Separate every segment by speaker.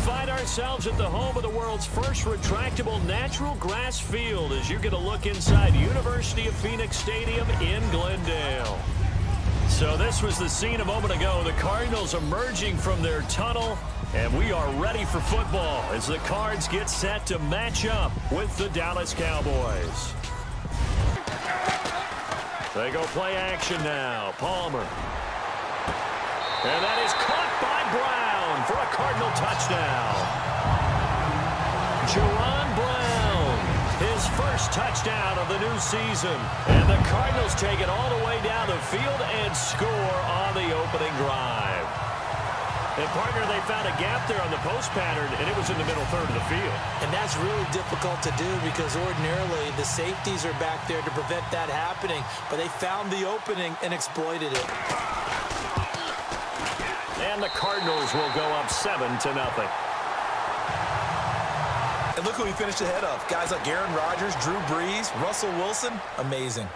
Speaker 1: find ourselves at the home of the world's first retractable natural grass field as you get a look inside University of Phoenix Stadium in Glendale. So this was the scene a moment ago. The Cardinals emerging from their tunnel, and we are ready for football as the Cards get set to match up with the Dallas Cowboys. They go play action now. Palmer. And that is caught by Brown for a Cardinal touchdown. Jaron Brown, his first touchdown of the new season. And the Cardinals take it all the way down the field and score on the opening drive. And, partner, they found a gap there on the post pattern, and it was in the middle third of the field.
Speaker 2: And that's really difficult to do because ordinarily the safeties are back there to prevent that happening. But they found the opening and exploited it.
Speaker 1: And the Cardinals will go up 7-0.
Speaker 3: And look who he finished ahead of. Guys like Aaron Rodgers, Drew Brees, Russell Wilson. Amazing.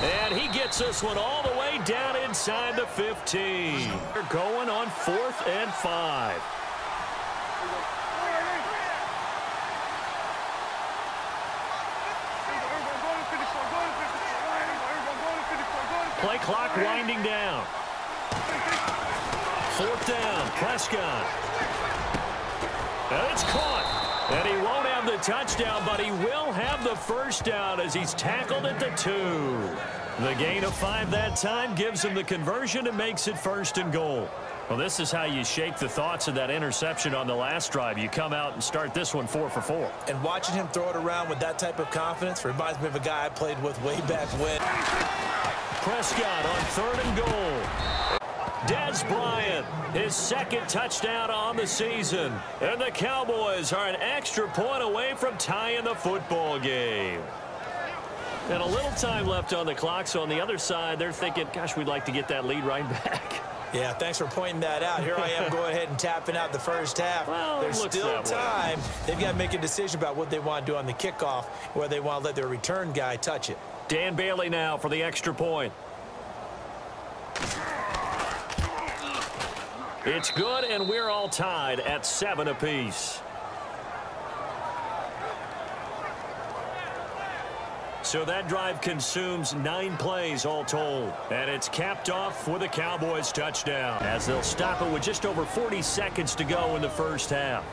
Speaker 1: And he gets this one all the way down inside the 15. They're going on 4th and 5. Play clock winding down. 4th down, Prescott. And it's caught. And he won't have the touchdown, but he will have the first down as he's tackled at the 2. The gain of 5 that time gives him the conversion and makes it 1st and goal. Well, this is how you shake the thoughts of that interception on the last drive. You come out and start this one 4 for 4.
Speaker 3: And watching him throw it around with that type of confidence reminds me of a guy I played with way back when.
Speaker 1: Prescott on 3rd and goal. Dez Bryant, his 2nd touchdown on the season. And the Cowboys are an extra point away from tying the football game. And a little time left on the clock, so on the other side, they're thinking, gosh, we'd like to get that lead right back.
Speaker 2: Yeah, thanks for pointing that out. Here I am going ahead and tapping out the first half.
Speaker 1: Well,
Speaker 2: there's still time. They've got to make a decision about what they want to do on the kickoff, whether they want to let their return guy touch it.
Speaker 1: Dan Bailey now for the extra point. It's good, and we're all tied at 7 apiece. So that drive consumes 9 plays all told. And it's capped off with a Cowboys touchdown as they'll stop it with just over 40 seconds to go in the first half.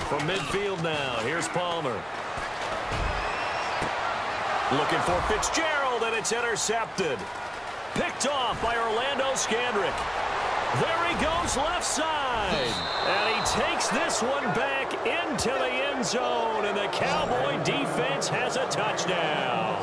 Speaker 1: From midfield now, here's Palmer. Looking for Fitzgerald, and it's intercepted. Picked off by Orlando Scandrick. There he goes left side. And he takes this one back into the end zone, and the Cowboy defense has a touchdown.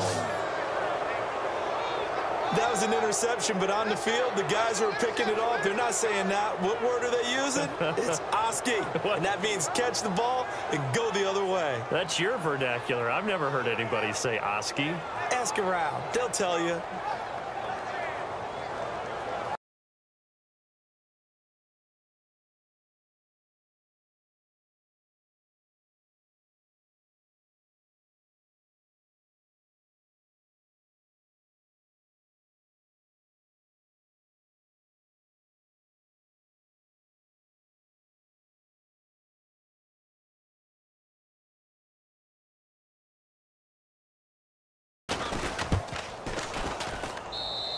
Speaker 2: That was an interception, but on the field, the guys who are picking it off, they're not saying that. What word are they using? It's Oski. And that means catch the ball and go the other way.
Speaker 1: That's your vernacular. I've never heard anybody say Oski.
Speaker 2: Ask around. They'll tell you.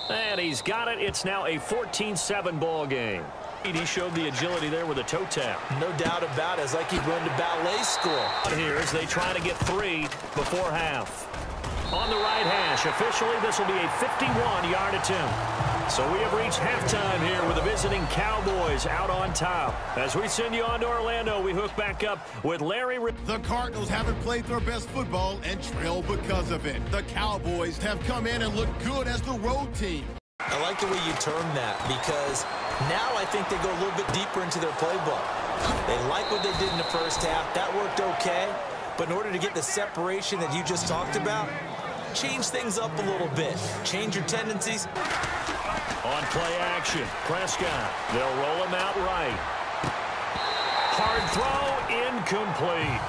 Speaker 1: And he's got it. It's now a 14-7 ball game. He showed the agility there with a toe tap.
Speaker 2: No doubt about it. It's like he'd run to ballet school.
Speaker 1: Here as they try to get 3 before half. On the right hash, officially this will be a 51-yard attempt. So we have reached halftime here with the visiting Cowboys out on top. As we send you on to Orlando, we hook back up with Larry.
Speaker 4: The Cardinals haven't played their best football and trail because of it. The Cowboys have come in and looked good as the road team.
Speaker 2: I like the way you term that because now I think they go a little bit deeper into their playbook. They like what they did in the first half. That worked okay. But in order to get the separation that you just talked about, change things up a little bit. Change your tendencies.
Speaker 1: On play action, Prescott. They'll roll him out right. Hard throw, incomplete.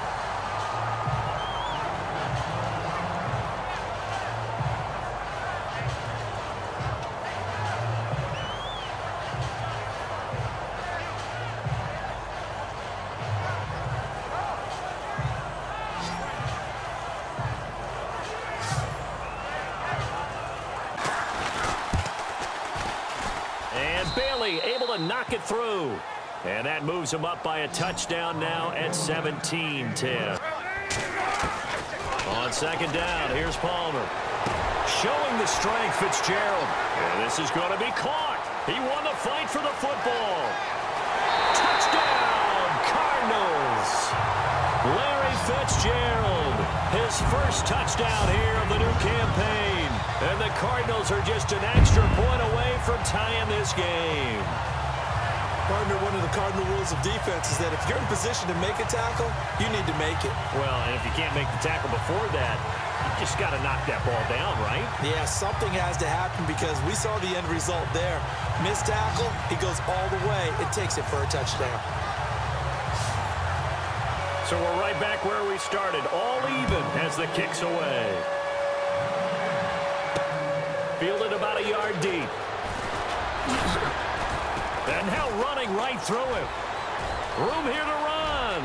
Speaker 1: able to knock it through. And that moves him up by a touchdown now at 17-10. On second down, here's Palmer. Showing the strength, Fitzgerald. And this is going to be caught. He won the fight for the football. Touchdown, Cardinals. Larry Fitzgerald, his first touchdown here of the new campaign. And the Cardinals are just an extra point away from tying this game.
Speaker 2: Partner, one of the cardinal rules of defense is that if you're in position to make a tackle, you need to make it.
Speaker 1: Well, and if you can't make the tackle before that, you just got to knock that ball down, right?
Speaker 2: Yeah, something has to happen because we saw the end result there. Missed tackle, he goes all the way. It takes it for a touchdown.
Speaker 1: So we're right back where we started, all even as the kick's away. Fielded about a yard deep. And now running right through him. Room here to run.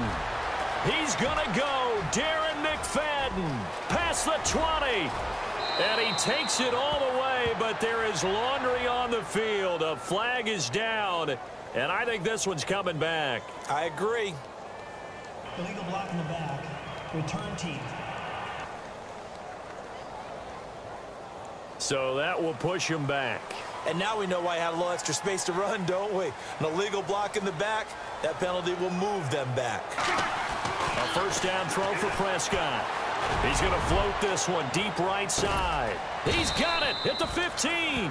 Speaker 1: He's going to go. Darren McFadden past the 20. And he takes it all the way, but there is laundry on the field. A flag is down, and I think this one's coming back.
Speaker 2: I agree.
Speaker 5: Illegal block in the back. Return team.
Speaker 1: So that will push him back.
Speaker 2: And now we know why I had a little extra space to run, don't we? An illegal block in the back, that penalty will move them back.
Speaker 1: A first down throw for Prescott. He's going to float this one deep right side. He's got it at the 15.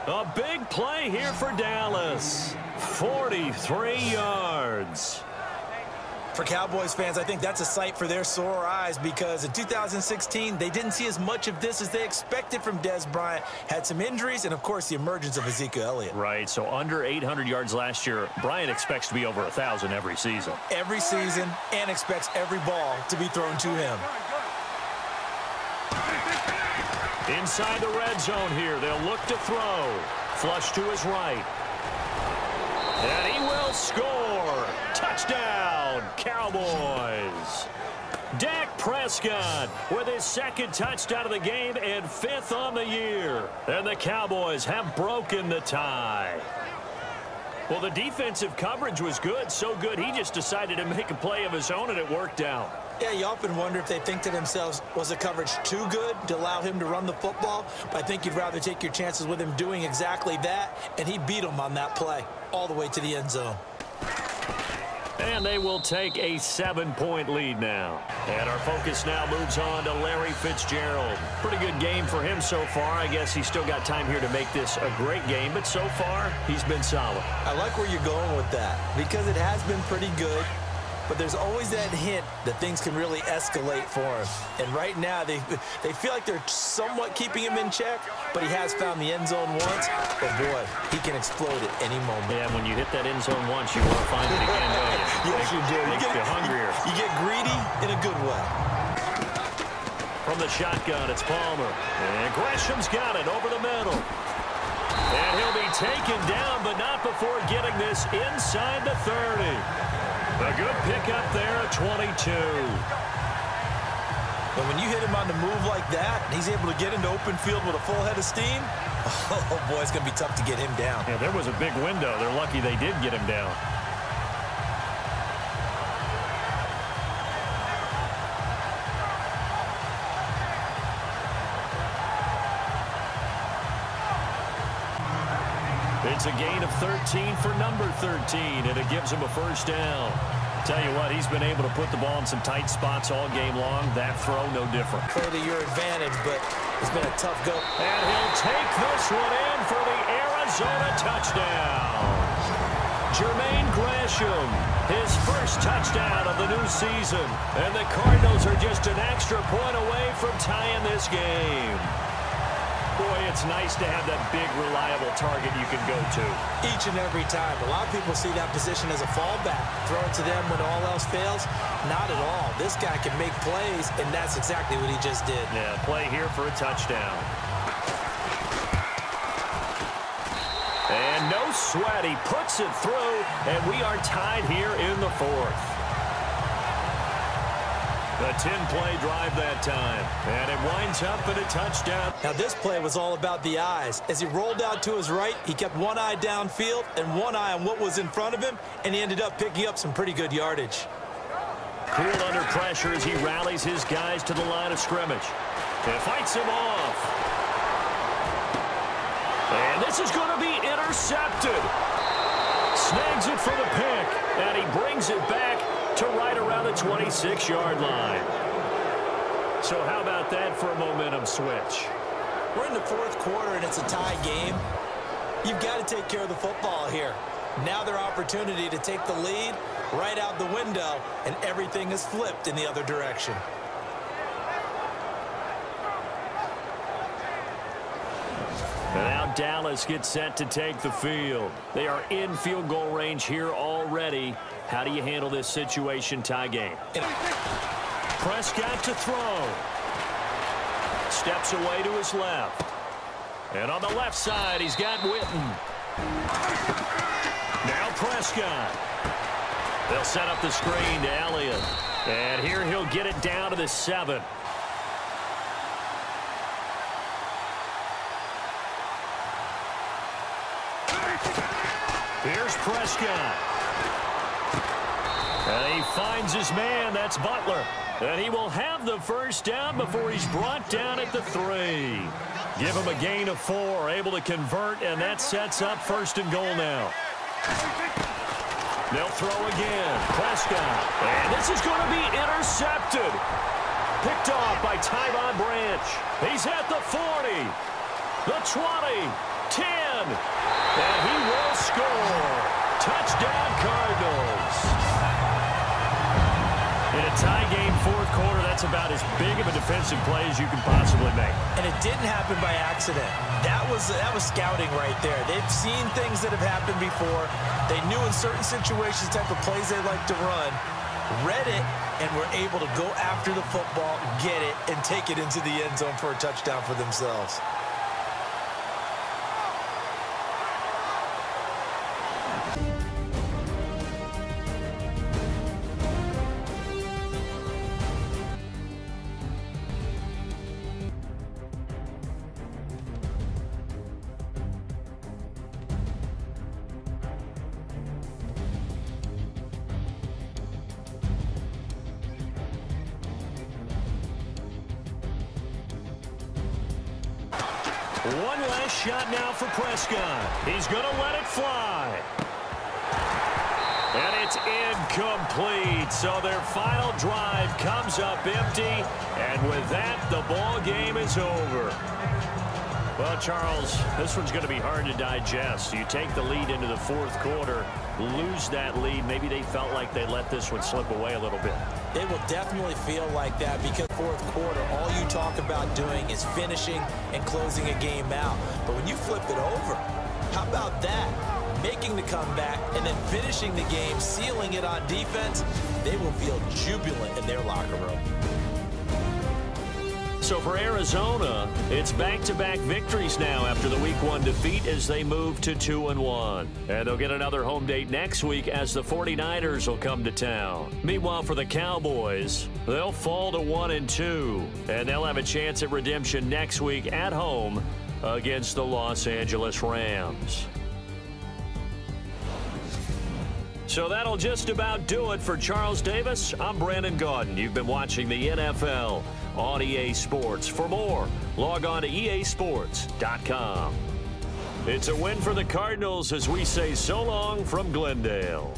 Speaker 1: A big play here for Dallas. 43 yards.
Speaker 2: For Cowboys fans, I think that's a sight for their sore eyes because in 2016, they didn't see as much of this as they expected from Dez Bryant. Had some injuries and, of course, the emergence of Ezekiel Elliott.
Speaker 1: Right, so under 800 yards last year. Bryant expects to be over 1,000 every season.
Speaker 2: Every season, and expects every ball to be thrown to him.
Speaker 1: Inside the red zone here, they'll look to throw. Flush to his right. And he will score. Touchdown, Cowboys. Dak Prescott with his second touchdown of the game and 5th on the year. And the Cowboys have broken the tie. Well, the defensive coverage was good, so good he just decided to make a play of his own, and it worked out.
Speaker 2: Yeah, you often wonder if they think to themselves, was the coverage too good to allow him to run the football? But I think you'd rather take your chances with him doing exactly that, and he beat him on that play all the way to the end zone.
Speaker 1: And they will take a 7-point lead now. And our focus now moves on to Larry Fitzgerald. Pretty good game for him so far. I guess he's still got time here to make this a great game, but so far, he's been solid.
Speaker 2: I like where you're going with that because it has been pretty good. But there's always that hint that things can really escalate for him. And right now, they feel like they're somewhat keeping him in check, but he has found the end zone once. But, boy, he can explode at any moment.
Speaker 1: Yeah, when you hit that end zone once, you want to find it again, don't you?
Speaker 2: Yes, you do.
Speaker 1: Makes you hungrier.
Speaker 2: You get greedy in a good way.
Speaker 1: From the shotgun, it's Palmer. And Gresham's got it over the middle. And he'll be taken down, but not before getting this inside the 30. A good pickup there at 22.
Speaker 2: But when you hit him on the move like that, and he's able to get into open field with a full head of steam, oh, boy, it's going to be tough to get him down.
Speaker 1: Yeah, there was a big window. They're lucky they did get him down. It's a gain of 13 for number 13, and it gives him a first down. Tell you what, he's been able to put the ball in some tight spots all game long. That throw, no different.
Speaker 2: Play to your advantage, but it's been a tough go.
Speaker 1: And he'll take this one in for the Arizona touchdown. Jermaine Gresham, his first touchdown of the new season. And the Cardinals are just an extra point away from tying this game. Boy, it's nice to have that big, reliable target you can go to.
Speaker 2: Each and every time. A lot of people see that position as a fallback. Throw it to them when all else fails. Not at all. This guy can make plays, and that's exactly what he just did.
Speaker 1: Yeah, play here for a touchdown. And no sweat. He puts it through, and we are tied here in the 4th. A 10-play drive that time, and it winds up in a touchdown.
Speaker 2: Now this play was all about the eyes. As he rolled out to his right, he kept one eye downfield and one eye on what was in front of him, and he ended up picking up some pretty good yardage.
Speaker 1: Cool under pressure as he rallies his guys to the line of scrimmage. And fights him off. And this is going to be intercepted. Snags it for the pick, and he brings it back to right around the 26-yard line. So how about that for a momentum switch?
Speaker 2: We're in the fourth quarter, and it's a tie game. You've got to take care of the football here. Now their opportunity to take the lead right out the window, and everything is flipped in the other direction.
Speaker 1: And now Dallas gets set to take the field. They are in field goal range here already. How do you handle this situation? Tie game. Prescott to throw. Steps away to his left. And on the left side, he's got Witten. Now Prescott. They'll set up the screen to Elliott. And here he'll get it down to the 7. Here's Prescott. And he finds his man. That's Butler. And he will have the first down before he's brought down at the 3. Give him a gain of 4. Able to convert, and that sets up 1st and goal now. They'll throw again. Prescott. And this is going to be intercepted. Picked off by Tyvon Branch. He's at the 40. The 20. 10. And he will score. Touchdown, Cardinals. In a tie game, fourth quarter, that's about as big of a defensive play as you can possibly make.
Speaker 2: And it didn't happen by accident. That was scouting right there. They've seen things that have happened before. They knew in certain situations type of plays they like to run, read it, and were able to go after the football, get it, and take it into the end zone for a touchdown for themselves.
Speaker 1: One last shot now for Prescott. He's going to let it fly. And it's incomplete. So their final drive comes up empty. And with that, the ball game is over. Well, Charles, this one's going to be hard to digest. You take the lead into the fourth quarter, lose that lead. Maybe they felt like they let this one slip away a little bit.
Speaker 2: They will definitely feel like that because fourth quarter, all you talk about doing is finishing and closing a game out. But when you flip it over, how about that? Making the comeback and then finishing the game, sealing it on defense, they will feel jubilant in their locker room.
Speaker 1: So for Arizona, it's back-to-back victories now after the Week 1 defeat as they move to 2-1. And they'll get another home date next week as the 49ers will come to town. Meanwhile, for the Cowboys, they'll fall to 1-2. And they'll have a chance at redemption next week at home against the Los Angeles Rams. So that'll just about do it for Charles Davis. I'm Brandon Gaudin. You've been watching the NFL on EA Sports. For more, log on to easports.com. It's a win for the Cardinals as we say so long from Glendale.